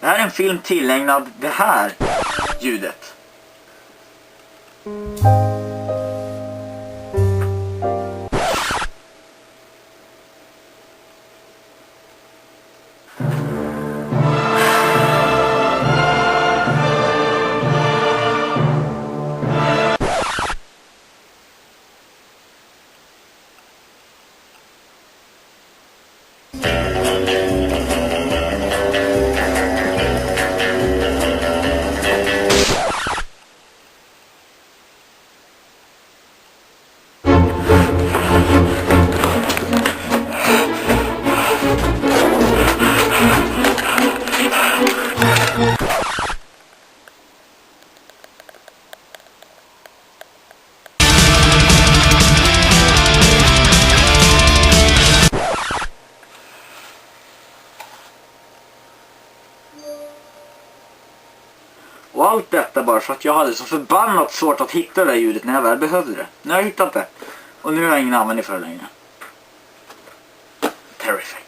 Det här är en film tillägnad det här ljudet. Och allt detta bara för att jag hade så förbannat svårt att hitta det här ljudet när jag väl behövde det. Nu har jag hittat det. Och nu har jag ingen användning för det längre. Terrific.